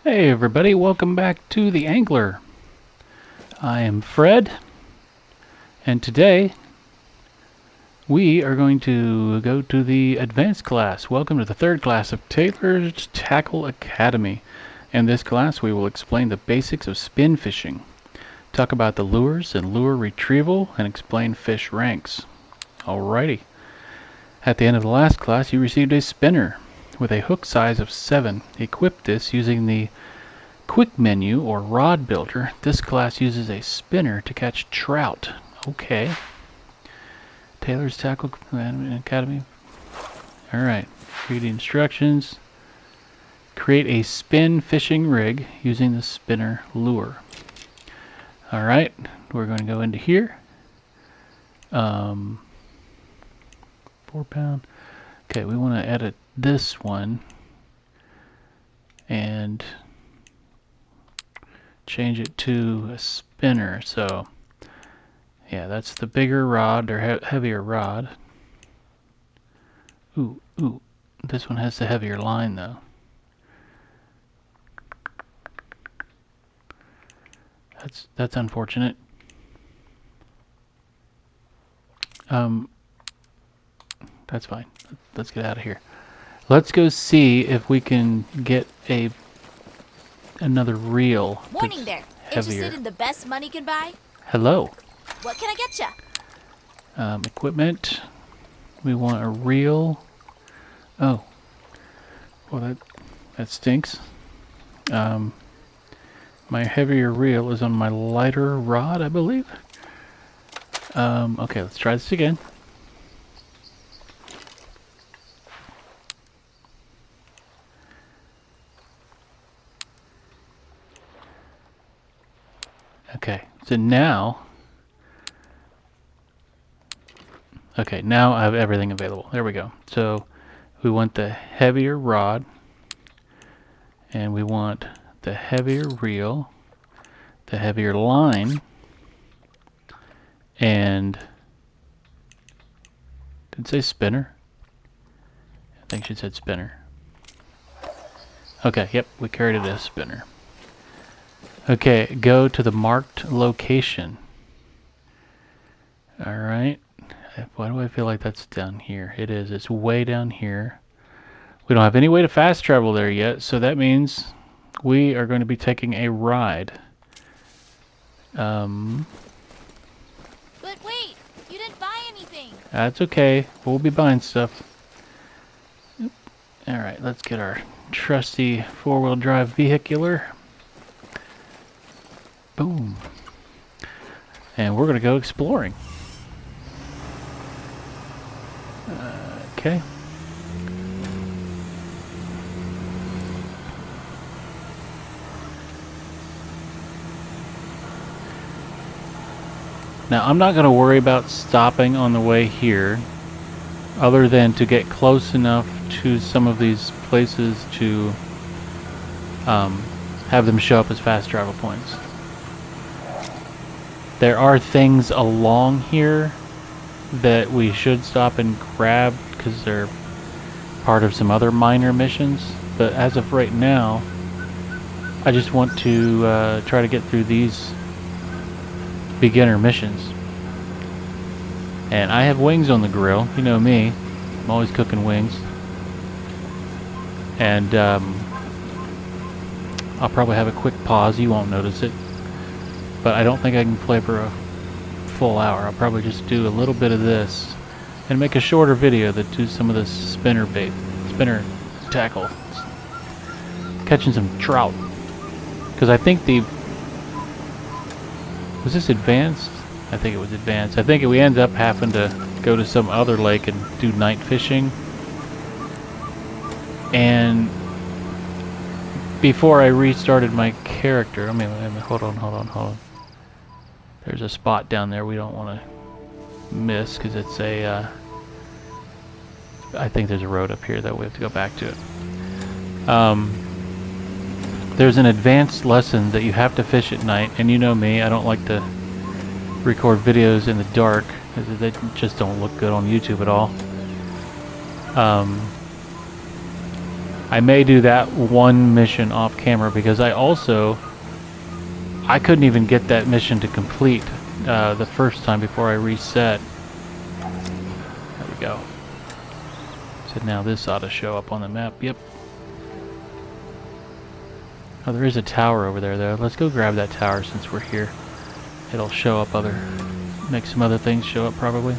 Hey everybody, welcome back to The Angler. I am Fred, and today we are going to go to the advanced class. Welcome to the third class of Taylor's Tackle Academy. In this class we will explain the basics of spin fishing, talk about the lures and lure retrieval, and explain fish ranks. Alrighty. At the end of the last class you received a spinner with a hook size of 7. Equip this using the Quick Menu or Rod Builder. This class uses a spinner to catch trout. Okay. Taylor's Tackle Academy. Alright. Read the instructions. Create a spin fishing rig using the spinner lure. Alright. We're going to go into here. 4 pound. Okay, we want to edit this one and change it to a spinner. So yeah, that's the bigger rod or heavier rod. Ooh, this one has the heavier line though. That's unfortunate. That's fine. Let's get out of here. Let's go see if we can get another reel. Morning there. Heavier. Interested in the best money can buy? Hello. What can I get ya? Equipment. We want a reel. Oh. Well, that stinks. My heavier reel is on my lighter rod, I believe. Okay, let's try this again. Okay, so now I have everything available. There we go. So we want the heavier rod, and we want the heavier reel, the heavier line, and did it say spinner? I think she said spinner. Okay, yep, we carried it as spinner. Okay, go to the marked location. Alright. Why do I feel like that's down here? It is. It's way down here. We don't have any way to fast travel there yet, so that means we are going to be taking a ride. But wait, you didn't buy anything. That's okay. We'll be buying stuff. Alright, let's get our trusty four-wheel drive vehicular. Boom. And we're going to go exploring. Okay. Now, I'm not going to worry about stopping on the way here, other than to get close enough to some of these places to have them show up as fast travel points. There are things along here that we should stop and grab because they're part of some other minor missions, but as of right now I just want to try to get through these beginner missions. And I have wings on the grill, you know me, I'm always cooking wings, and I'll probably have a quick pause, you won't notice it, but I don't think I can play for a full hour. I'll probably just do a little bit of this and make a shorter video that do some of this spinner tackle, catching some trout. Because I think was this advanced? I think it was advanced. I think we ended up having to go to some other lake and do night fishing. And before I restarted my character, hold on. There's a spot down there we don't want to miss because it's a, I think there's a road up here that we have to go back to. There's an advanced lesson that you have to fish at night, and you know me, I don't like to record videos in the dark because they just don't look good on YouTube at all. I may do that one mission off camera because I couldn't even get that mission to complete the first time before I reset. There we go. So now this ought to show up on the map. Yep. Oh, there is a tower over there though. Let's go grab that tower since we're here. It'll show up make some other things show up probably.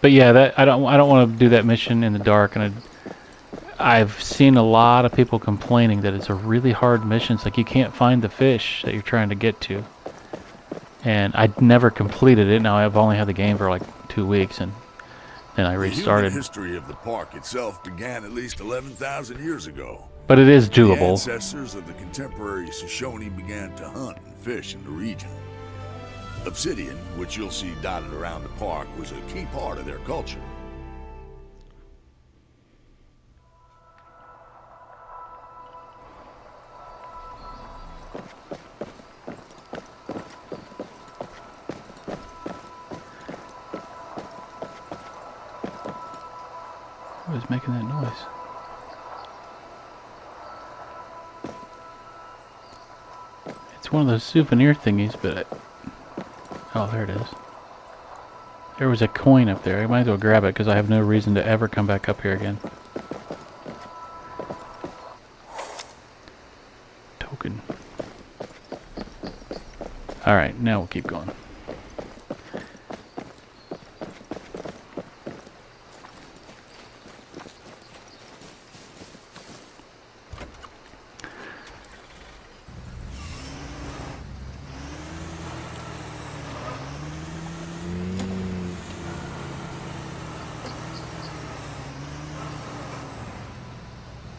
But yeah, I don't want to do that mission in the dark, and I've seen a lot of people complaining that it's a really hard mission. It's like you can't find the fish that you're trying to get to. And I'd never completed it. Now I've only had the game for like 2 weeks, and then I restarted. The human history of the park itself began at least 11,000 years ago. But it is doable. The ancestors of the contemporary Shoshone began to hunt and fish in the region. Obsidian, which you'll see dotted around the park, was a key part of their culture. What was making that noise? It's one of those souvenir thingies, but oh, there it is. There was a coin up there. I might as well grab it because I have no reason to ever come back up here again. Token. Alright, now we'll keep going.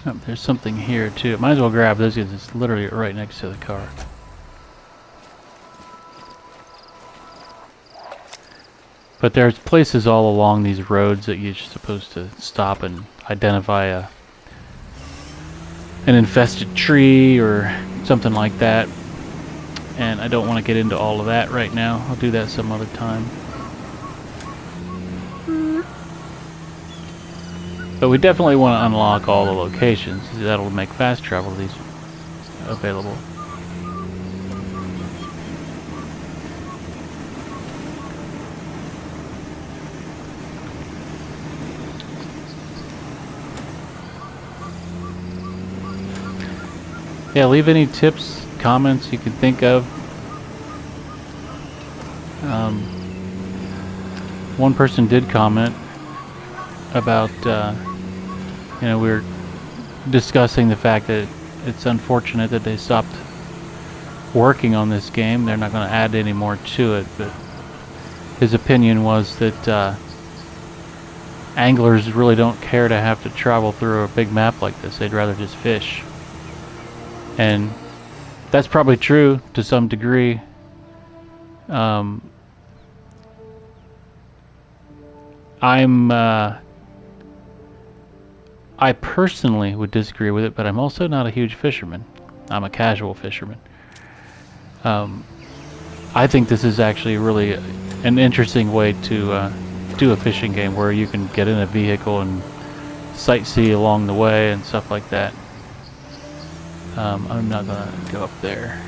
Oh, there's something here too. Might as well grab this because it's literally right next to the car. But there's places all along these roads that you're supposed to stop and identify an infested tree or something like that. And I don't want to get into all of that right now. I'll do that some other time. But we definitely want to unlock all the locations. That'll make fast travel these available. Yeah, leave any tips, comments you can think of. One person did comment about, we were discussing the fact that it's unfortunate that they stopped working on this game. They're not going to add any more to it, but his opinion was that anglers really don't care to have to travel through a big map like this. They'd rather just fish. And that's probably true to some degree. I personally would disagree with it, but I'm also not a huge fisherman. I'm a casual fisherman. I think this is actually really an interesting way to do a fishing game where you can get in a vehicle and sightsee along the way and stuff like that. I'm not gonna go up there.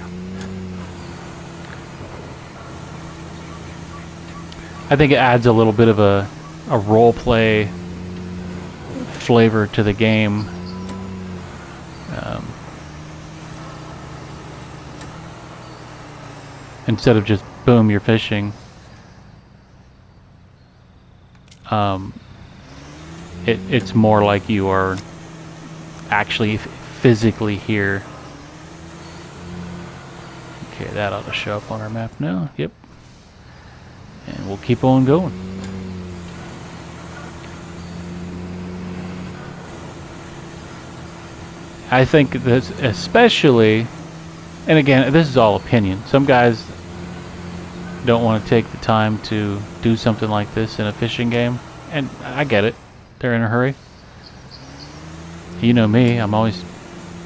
I think it adds a little bit of a role play flavor to the game. Instead of just boom, you're fishing. It's more like you are actually physically here. Okay, that ought to show up on our map now. Yep. And we'll keep on going. I think this especially, and again, this is all opinion. Some guys don't want to take the time to do something like this in a fishing game, and I get it. They're in a hurry. You know me, I'm always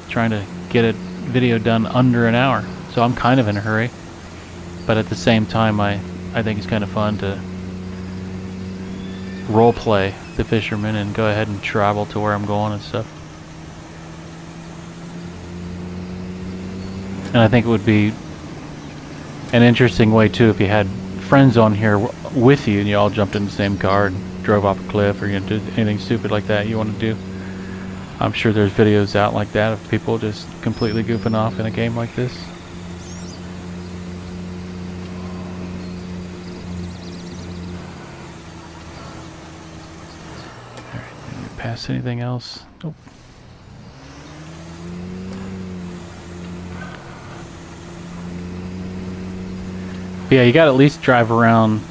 trying to get a video done under an hour, so I'm kind of in a hurry. but at the same time, I think it's kind of fun to role play the fisherman and go ahead and travel to where I'm going and stuff. And I think it would be an interesting way too if you had friends on here with you and you all jumped in the same car and drove off a cliff, or you did anything stupid like that you want to do. I'm sure there's videos out like that of people just completely goofing off in a game like this. Alright, did we pass anything else? Nope. But yeah, you gotta at least drive around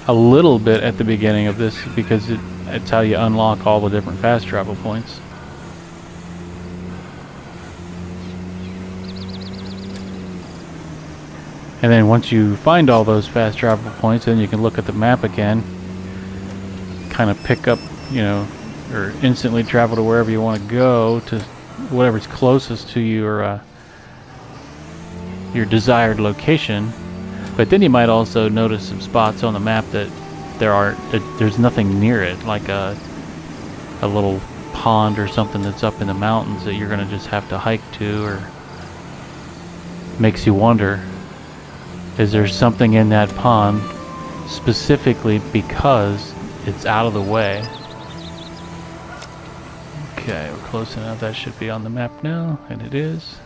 a little bit at the beginning of this, because it's how you unlock all the different fast travel points. And then once you find all those fast travel points, then you can look at the map again, kind of pick up, you know, or instantly travel to wherever you want to go, to whatever's closest to your desired location. But then you might also notice some spots on the map that there's nothing near it, like a little pond or something that's up in the mountains that you're gonna just have to hike to, or makes you wonder, is there something in that pond specifically because it's out of the way? Okay, we're close enough. That should be on the map now, and it is.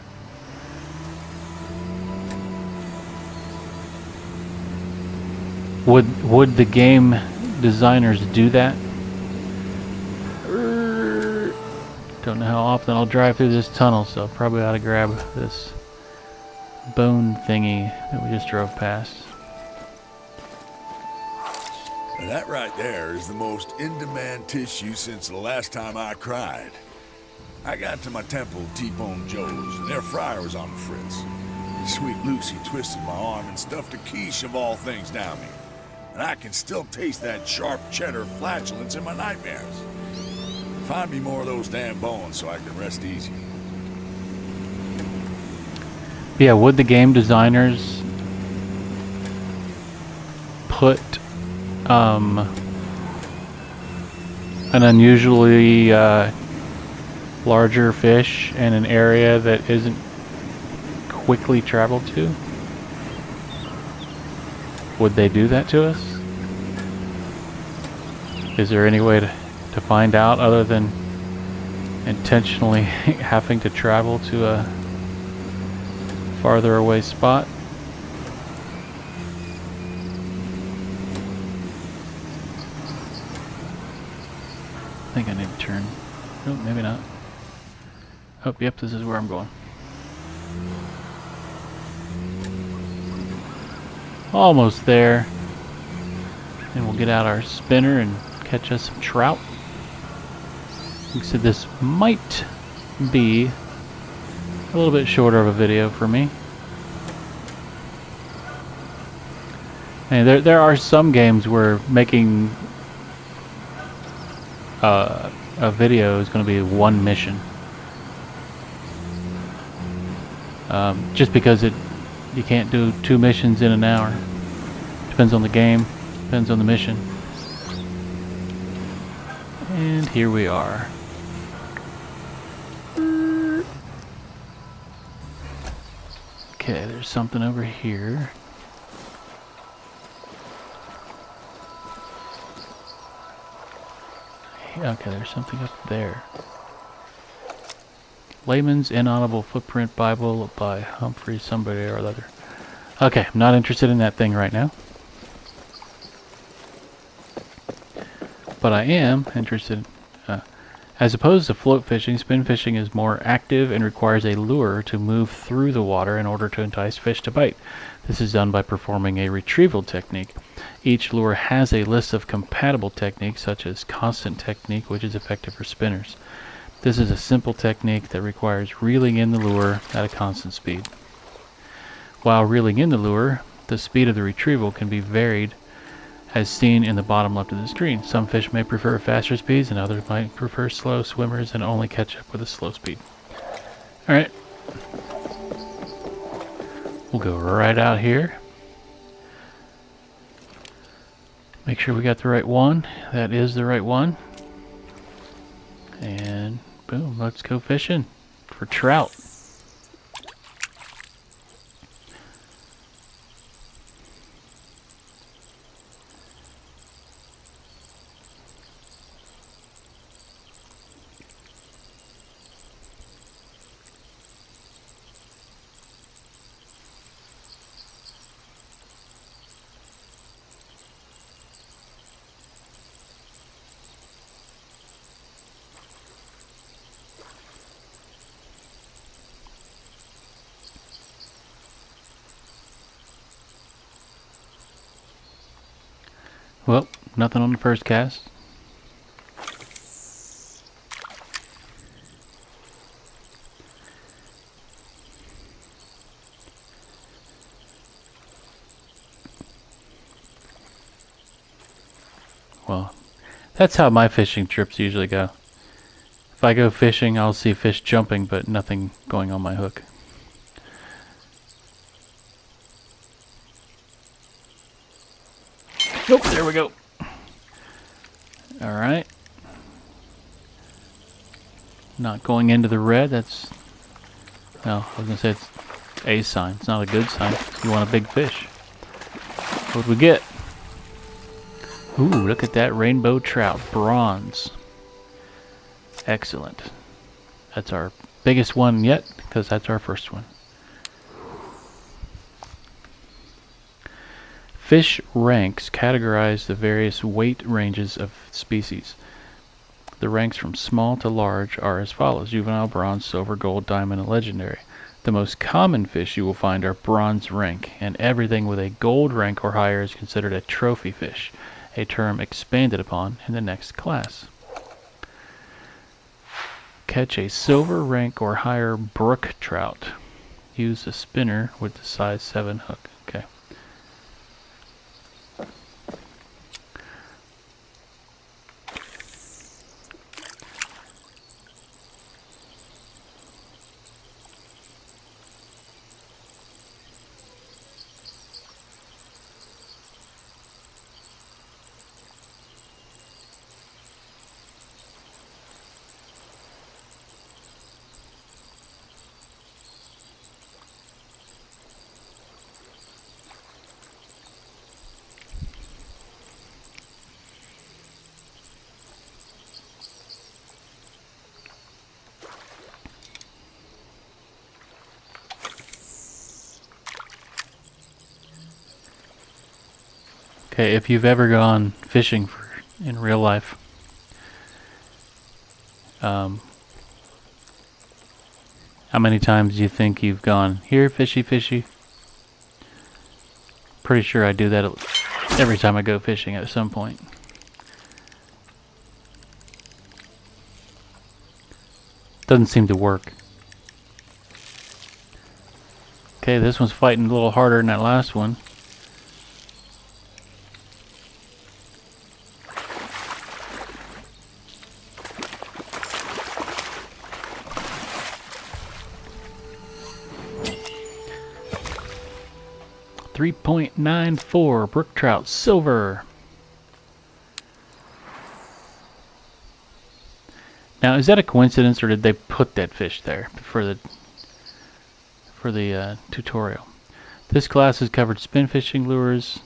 Would the game designers do that? Don't know how often I'll drive through this tunnel, so probably ought to grab this bone thingy that we just drove past. That right there is the most in-demand tissue since the last time I cried. I got to my temple, T-Bone Joe's, and their fryer was on the fritz. Sweet Lucy twisted my arm and stuffed a quiche of all things down me. And I can still taste that sharp cheddar flatulence in my nightmares. Find me more of those damn bones so I can rest easy. Yeah, would the game designers put an unusually larger fish in an area that isn't quickly traveled to? Would they do that to us? Is there any way to find out other than intentionally having to travel to a farther away spot? I think I need to turn. Oh, maybe not. Oh, yep, this is where I'm going. Almost there. And we'll get out our spinner and catch us some trout. Like I said, this might be a little bit shorter of a video for me. And there are some games where making a video is going to be one mission. Just because you can't do 2 missions in an hour. Depends on the game, depends on the mission. And here we are. Okay, there's something over here. Okay, there's something up there. Layman's Inaudible Footprint Bible by Humphrey somebody or other. Okay, I'm not interested in that thing right now. But I am interested. As opposed to float fishing, spin fishing is more active and requires a lure to move through the water in order to entice fish to bite. This is done by performing a retrieval technique. Each lure has a list of compatible techniques, such as constant technique, which is effective for spinners. This is a simple technique that requires reeling in the lure at a constant speed. While reeling in the lure, the speed of the retrieval can be varied as seen in the bottom left of the screen. Some fish may prefer faster speeds and others might prefer slow swimmers and only catch up with a slow speed. Alright. We'll go right out here. Make sure we got the right one. That is the right one. And boom, let's go fishing for trout. Well, nothing on the first cast. Well, that's how my fishing trips usually go. If I go fishing, I'll see fish jumping, but nothing going on my hook. Nope, there we go. Alright. Not going into the red, that's... No, I was going to say it's a sign. It's not a good sign. You want a big fish. What'd we get? Ooh, look at that rainbow trout. Bronze. Excellent. That's our biggest one yet, because that's our first one. Fish ranks categorize the various weight ranges of species. The ranks from small to large are as follows: juvenile, bronze, silver, gold, diamond, and legendary. The most common fish you will find are bronze rank, and everything with a gold rank or higher is considered a trophy fish, a term expanded upon in the next class. Catch a silver rank or higher brook trout. Use a spinner with the size 7 hook. Okay. Okay, if you've ever gone fishing in real life, how many times do you think you've gone, here, fishy, fishy? Pretty sure I do that every time I go fishing at some point. Doesn't seem to work. Okay, this one's fighting a little harder than that last one. .94 brook trout, silver. Now, is that a coincidence, or did they put that fish there for the tutorial? This class has covered spin fishing lures,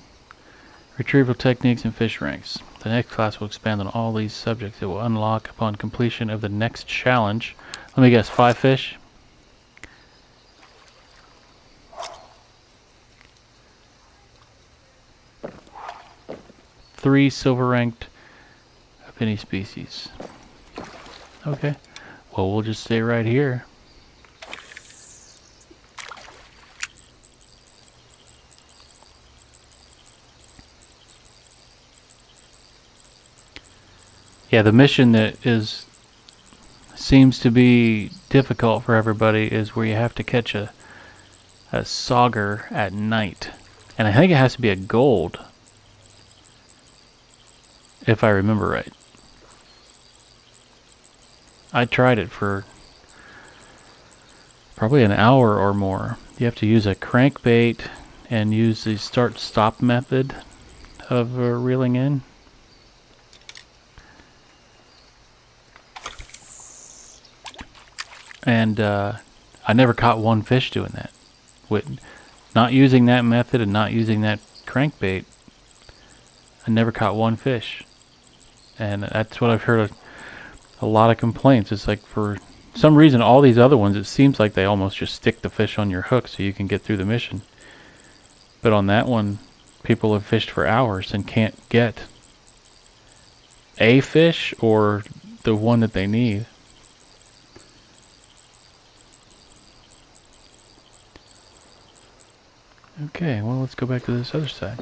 retrieval techniques, and fish ranks. The next class will expand on all these subjects. It will unlock upon completion of the next challenge. Let me guess, 5 fish? Three silver ranked of any species. Okay. Well, we'll just stay right here. Yeah, the mission that seems to be difficult for everybody is where you have to catch a sauger at night. And I think it has to be a gold, if I remember right. I tried it for probably an hour or more. You have to use a crankbait and use the start-stop method of reeling in. And I never caught one fish doing that. With not using that method and not using that crankbait, I never caught one fish. And that's what I've heard a lot of complaints. It's like for some reason all these other ones, it seems like they almost just stick the fish on your hook so you can get through the mission. But on that one, people have fished for hours and can't get a fish or the one that they need. Okay, well, let's go back to this other side.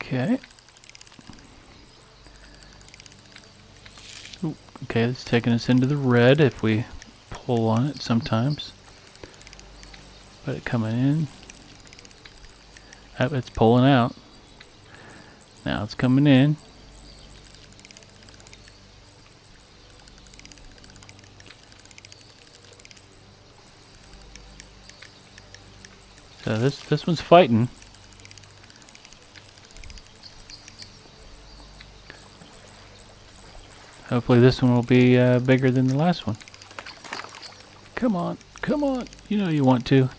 Okay. Ooh, okay, it's taking us into the red if we pull on it sometimes. But it coming in. Oh, it's pulling out. Now it's coming in. So this one's fighting. Hopefully this one will be bigger than the last one. Come on, come on. You know you want to.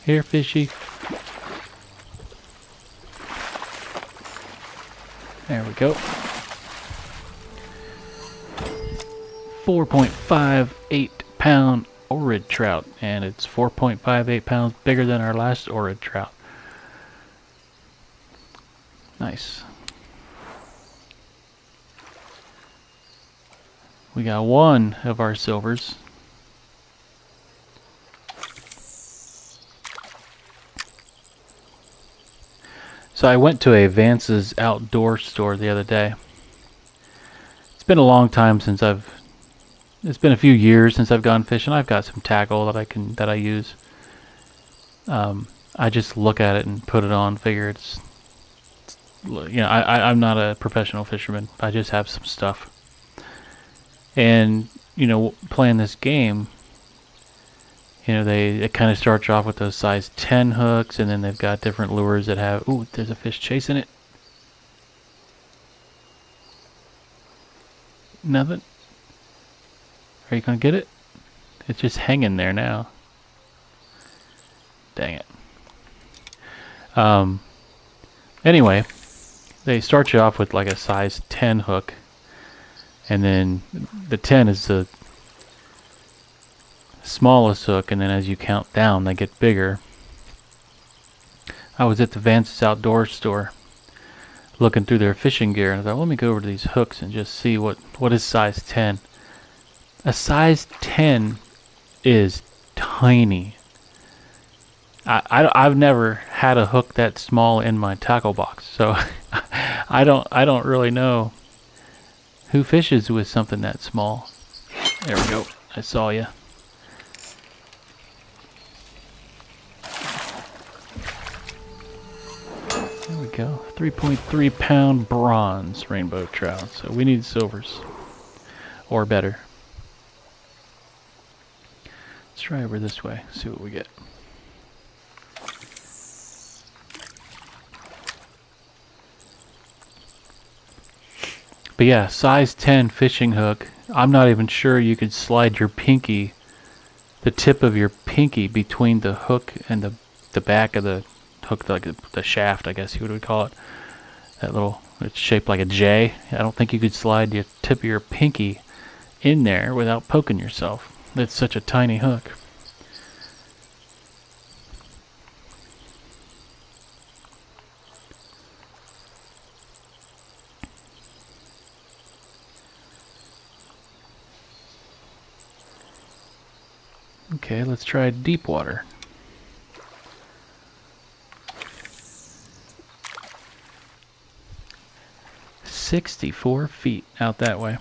Here, fishy. There we go. 4.58 pound orid trout, and it's 4.58 pounds bigger than our last orid trout. Nice. We got one of our silvers. So I went to a Vance's outdoor store the other day. It's been a long time since it's been a few years since I've gone fishing. I've got some tackle that I use. I just look at it and put it on, figure it's I'm not a professional fisherman. I just have some stuff. And, playing this game, it kind of starts off with those size 10 hooks, and then they've got different lures that have, ooh, there's a fish chasing it. Nothing. Are you going to get it? It's just hanging there now. Dang it. Anyway, they start you off with like a size 10 hook. And then the 10 is the smallest hook, and then as you count down, they get bigger. I was at the Vance's Outdoor store looking through their fishing gear, and I thought, let me go over to these hooks and just see what is size 10. A size 10 is tiny. I've never had a hook that small in my tackle box, so I don't really know who fishes with something that small. There we go. I saw you. There we go. 3.3 pound bronze rainbow trout. So we need silvers. Or better. Let's try over this way. See what we get. But yeah, size 10 fishing hook. I'm not even sure you could slide your pinky, the tip of your pinky, between the hook and the back of the hook, like the shaft, I guess you would call it. It's shaped like a J. I don't think you could slide the tip of your pinky in there without poking yourself. It's such a tiny hook. Okay, let's try deep water. 64 feet out that way.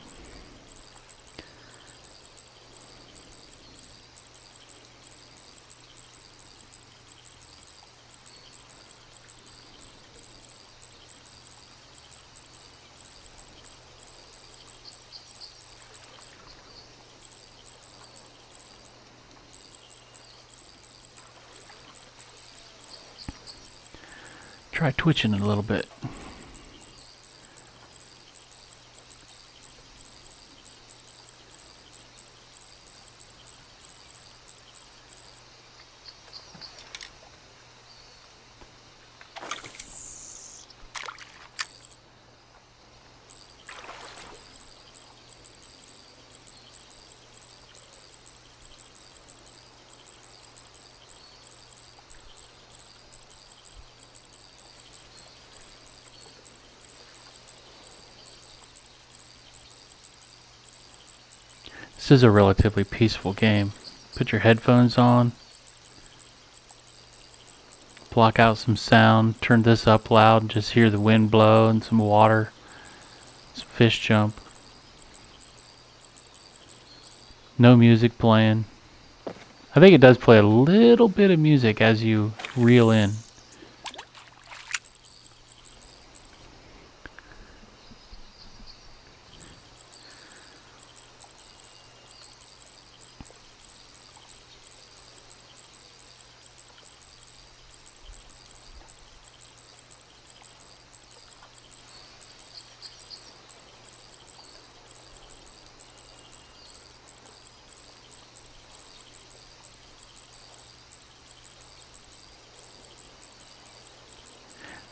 Try twitching it a little bit. This is a relatively peaceful game. Put your headphones on, block out some sound, turn this up loud, and just hear the wind blow and some water, some fish jump. No music playing. I think it does play a little bit of music as you reel in.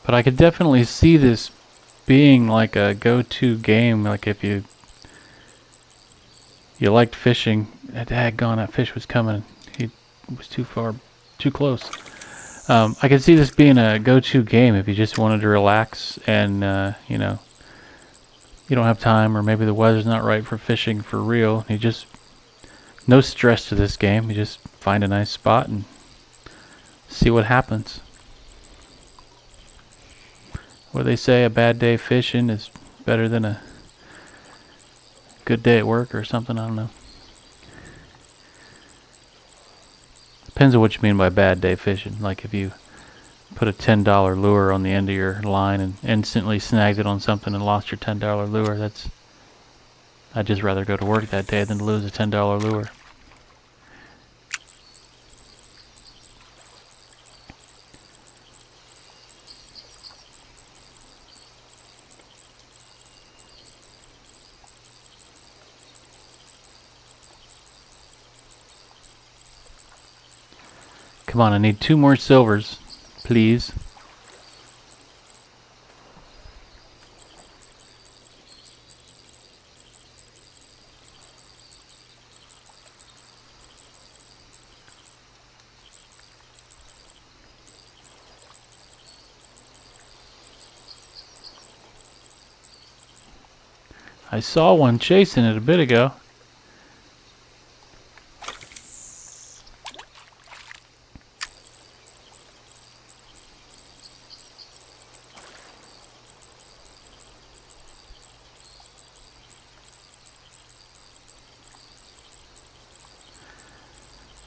But I could definitely see this being like a go-to game. Like if you liked fishing, daggone, that fish was coming. He was too close. I could see this being a go-to game if you just wanted to relax and you know, you don't have time, or maybe the weather's not right for fishing for real. You just, no stress to this game. You just find a nice spot and see what happens. What they say, a bad day fishing is better than a good day at work or something, I don't know. Depends on what you mean by bad day fishing. Like if you put a $10 lure on the end of your line and instantly snagged it on something and lost your $10 lure, I'd just rather go to work that day than to lose a $10 lure. Come on, I need 2 more silvers, please. I saw one chasing it a bit ago.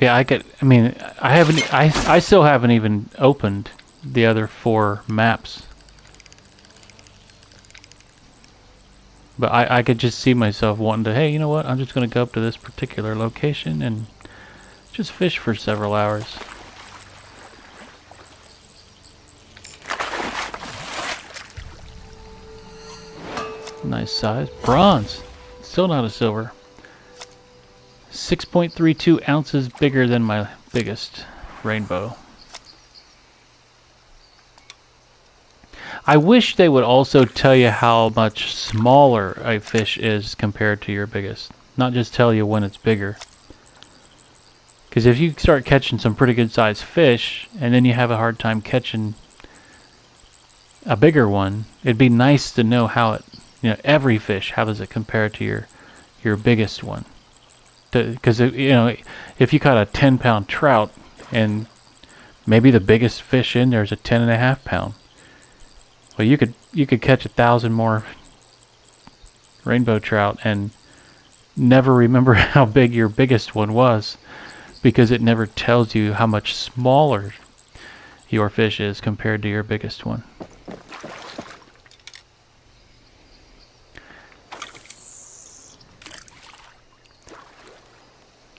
Yeah, I still haven't even opened the other 4 maps. But I could just see myself wanting to, hey, you know what? I'm just going to go up to this particular location and just fish for several hours. Nice size. Bronze. Still not a silver. 6.32 ounces bigger than my biggest rainbow. I wish they would also tell you how much smaller a fish is compared to your biggest. Not just tell you when it's bigger. Because if you start catching some pretty good sized fish and then you have a hard time catching a bigger one, it'd be nice to know how it, every fish, how does it compare to your biggest one? Because if you caught a 10-pound trout and maybe the biggest fish in there is a 10.5 pound, well, you could catch 1,000 more rainbow trout and never remember how big your biggest one was, because it never tells you how much smaller your fish is compared to your biggest one.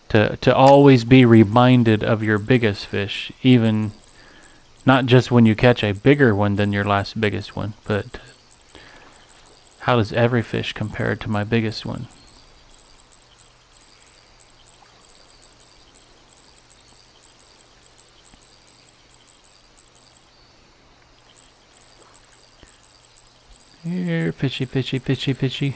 To always be reminded of your biggest fish, even not just when you catch a bigger one than your last biggest one, but how does every fish compare to my biggest one? Here, fishy, fishy, fishy, fishy.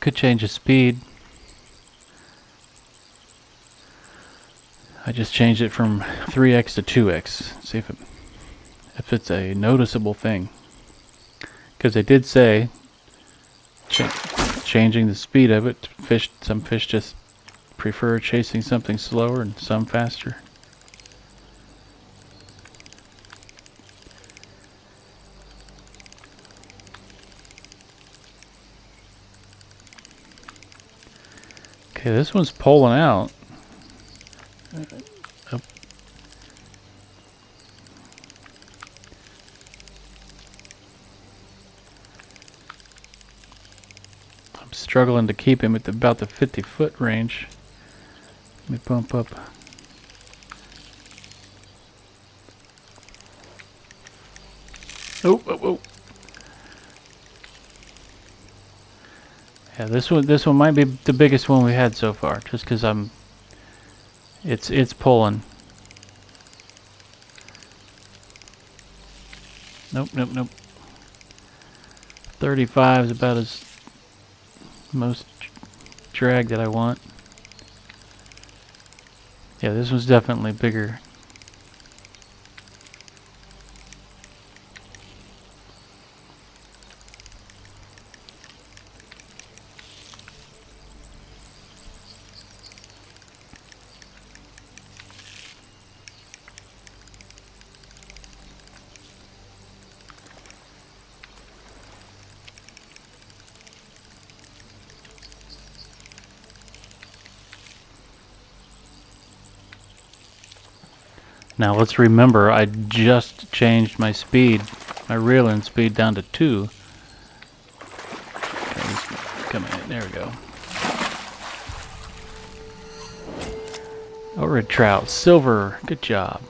Could change the speed. I just changed it from 3x to 2x. See if it's a noticeable thing. Because they did say changing the speed of it. Some fish just prefer chasing something slower and some faster. Okay, this one's pulling out. Oh. I'm struggling to keep him at about the 50-foot range. Let me bump up. Oh, oh, oh. Yeah, this one might be the biggest one we had so far, just because it's pulling. Nope, nope, nope. 35 is about as most drag that I want. Yeah, this one's definitely bigger. Now let's remember, I just changed my speed, my reeling speed down to 2. Okay, come in, there we go. Or a trout, silver, good job.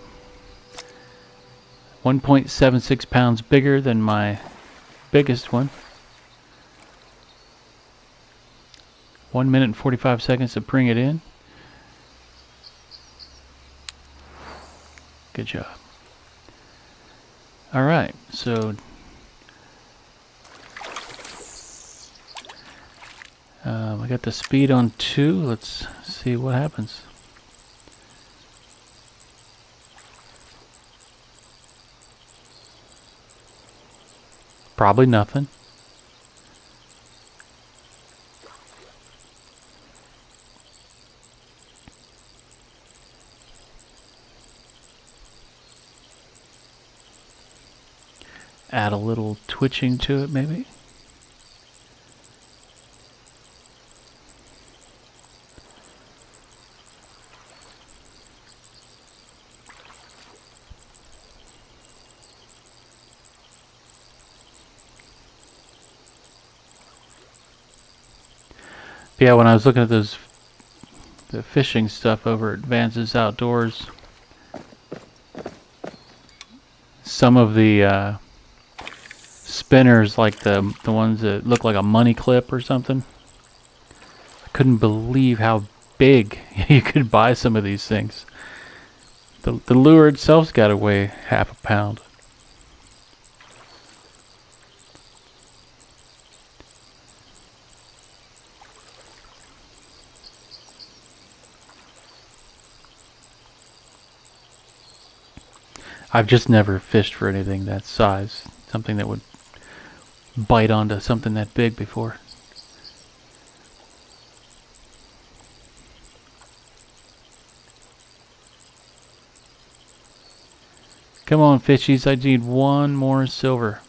1.76 pounds bigger than my biggest one. 1 minute and 45 seconds to bring it in. Good job. All right, so I got the speed on 2. Let's see what happens. Probably nothing. Add a little twitching to it, maybe. Yeah, when I was looking at the fishing stuff over at Vance's Outdoors, some of the spinners, like the ones that look like a money clip or something, I couldn't believe how big you could buy some of these things. The lure itself's got to weigh half a pound. I've just never fished for anything that size, something that would bite onto something that big before. Come on, fishies, I need one more silver.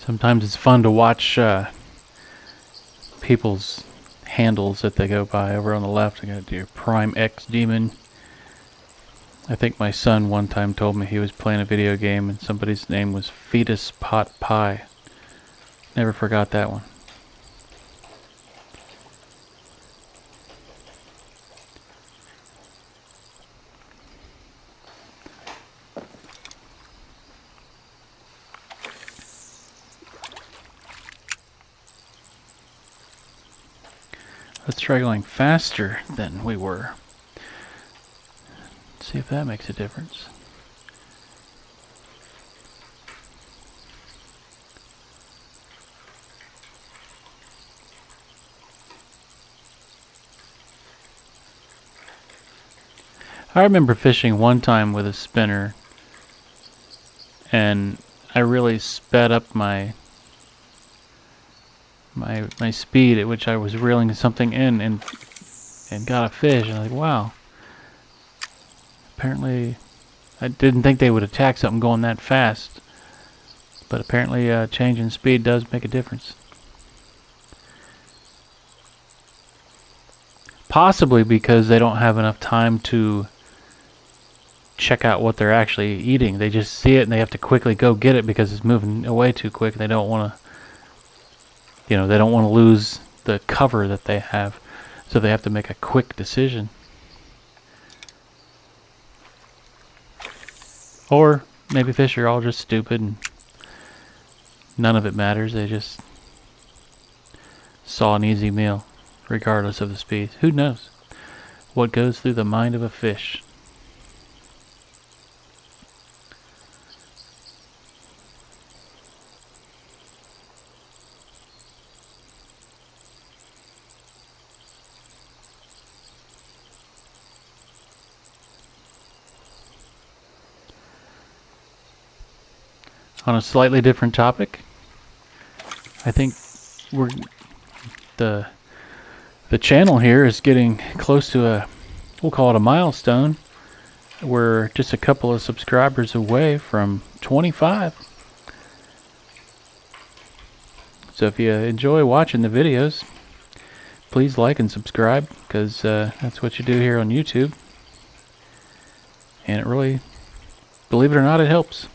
Sometimes it's fun to watch people's handles that they go by. Over on the left, I got your Prime X Demon. I think my son one time told me he was playing a video game and somebody's name was Fetus Pot Pie. Never forgot that one. Let's try going faster than we were. See if that makes a difference. I remember fishing one time with a spinner, and I really sped up my speed at which I was reeling something in and got a fish. And I'm like, wow. Apparently, I didn't think they would attack something going that fast, but apparently change in speed does make a difference. Possibly because they don't have enough time to check out what they're actually eating. They just see it and they have to quickly go get it because it's moving away too quick. They don't want to, they don't want to lose the cover that they have, so they have to make a quick decision. Or maybe fish are all just stupid and none of it matters. They just saw an easy meal, regardless of the speed. Who knows what goes through the mind of a fish? On a slightly different topic, I think the channel here is getting close to we'll call it a milestone. We're just a couple of subscribers away from 25. So if you enjoy watching the videos, please like and subscribe, because that's what you do here on YouTube. And it really, believe it or not, it helps.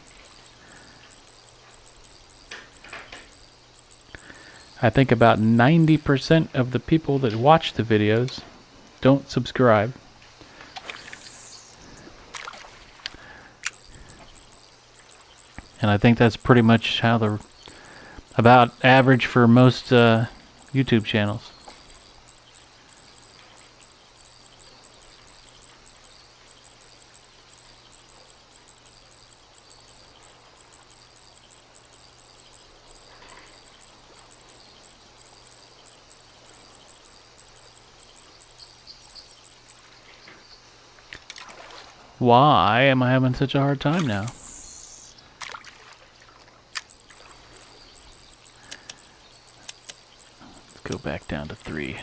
I think about 90% of the people that watch the videos don't subscribe. And I think that's pretty much how about average for most YouTube channels. Why am I having such a hard time now? Let's go back down to 3.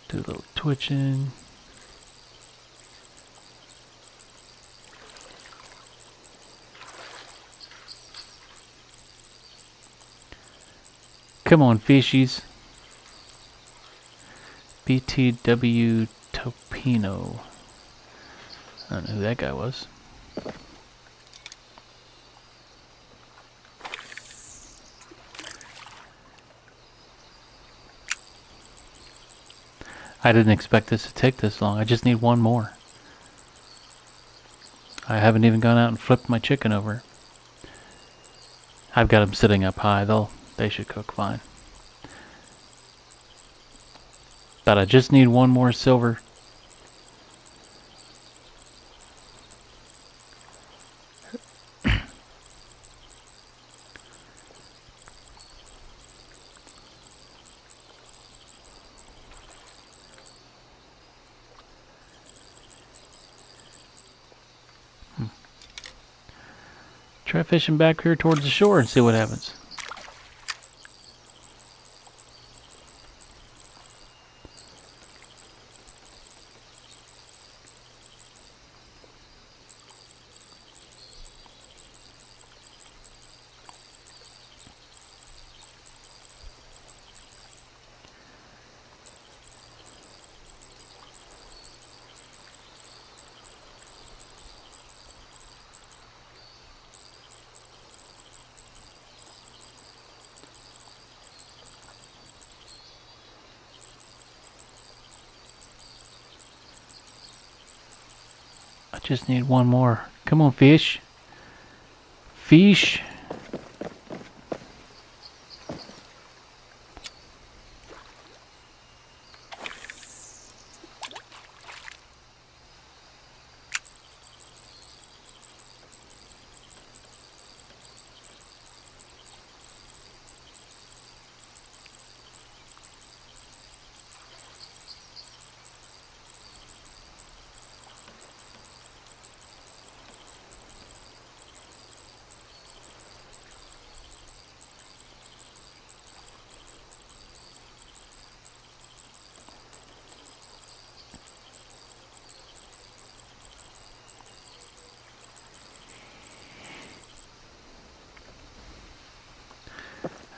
Do a little twitching. Come on, fishies. BTW Topino. I don't know who that guy was. I didn't expect this to take this long. I just need one more. I haven't even gone out and flipped my chicken over. I've got them sitting up high. They should cook fine. But I just need one more silver. Try fishing back here towards the shore and see what happens. I just need one more. Come on, fish. Fish.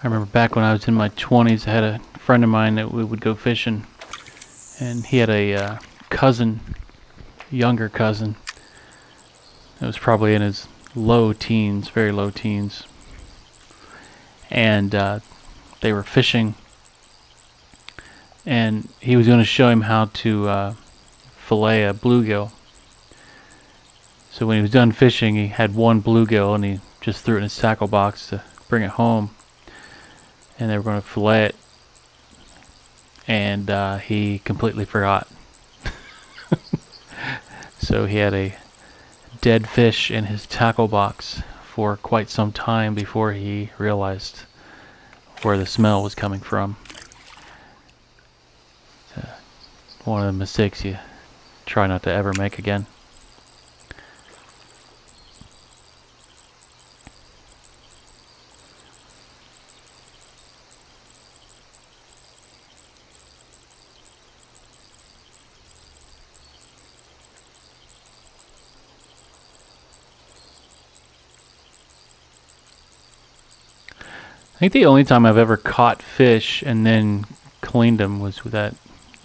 I remember back when I was in my 20s, I had a friend of mine that we would go fishing, and he had a cousin, younger cousin. It was probably in his low teens, very low teens, and they were fishing, and he was going to show him how to fillet a bluegill. So when he was done fishing, he had one bluegill, and he just threw it in his tackle box to bring it home. And they were going to fillet it, and he completely forgot. So he had a dead fish in his tackle box for quite some time before he realized where the smell was coming from. It's one of the mistakes you try not to ever make again. I think the only time I've ever caught fish and then cleaned them was with that.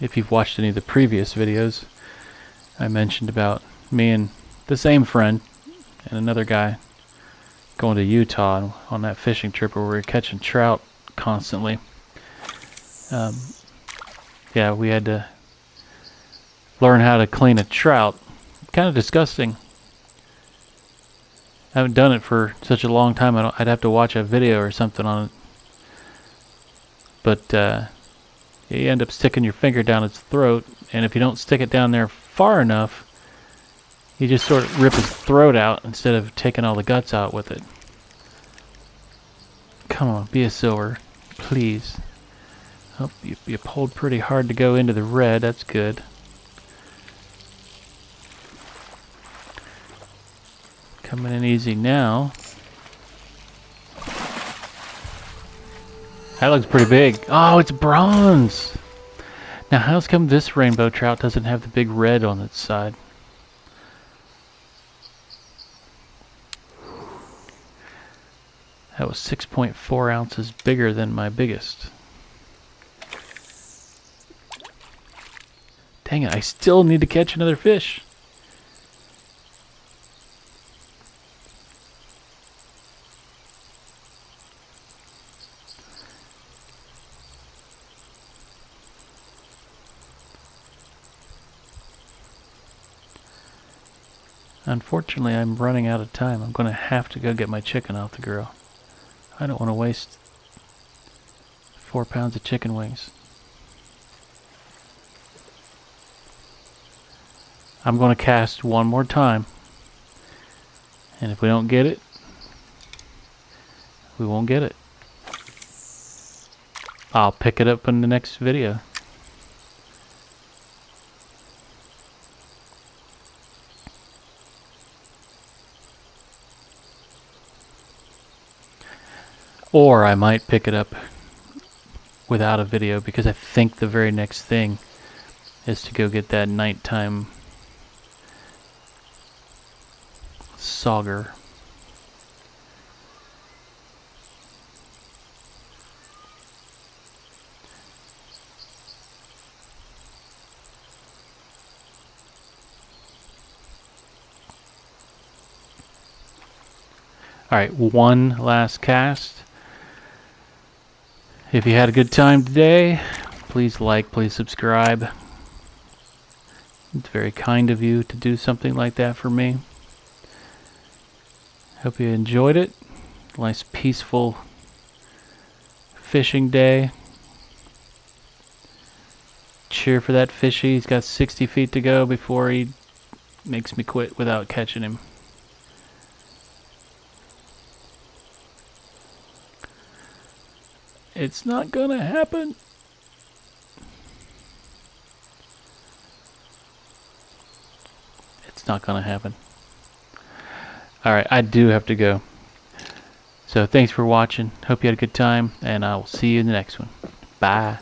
If you've watched any of the previous videos, I mentioned about me and the same friend and another guy going to Utah on that fishing trip where we were catching trout constantly. Yeah, we had to learn how to clean a trout. Kind of disgusting. I haven't done it for such a long time. I'd have to watch a video or something on it. But you end up sticking your finger down its throat, and if you don't stick it down there far enough, you just sort of rip his throat out instead of taking all the guts out with it. Come on, be a silver, please. Oh, you pulled pretty hard to go into the red. That's good. Coming in easy now. That looks pretty big. Oh, it's bronze. Now, how's come this rainbow trout doesn't have the big red on its side? That was 6.4 ounces bigger than my biggest. Dang it, I still need to catch another fish. Unfortunately, I'm running out of time. I'm going to have to go get my chicken off the grill. I don't want to waste 4 pounds of chicken wings. I'm going to cast one more time. And if we don't get it, we won't get it. I'll pick it up in the next video. Or I might pick it up without a video, because I think the very next thing is to go get that nighttime sauger. Alright, one last cast. If you had a good time today, please like, please subscribe. It's very kind of you to do something like that for me. Hope you enjoyed it. Nice peaceful fishing day. Cheer for that fishy. He's got 60 feet to go before he makes me quit without catching him. It's not gonna happen. It's not gonna happen. Alright, I do have to go. So thanks for watching. Hope you had a good time, and I will see you in the next one. Bye.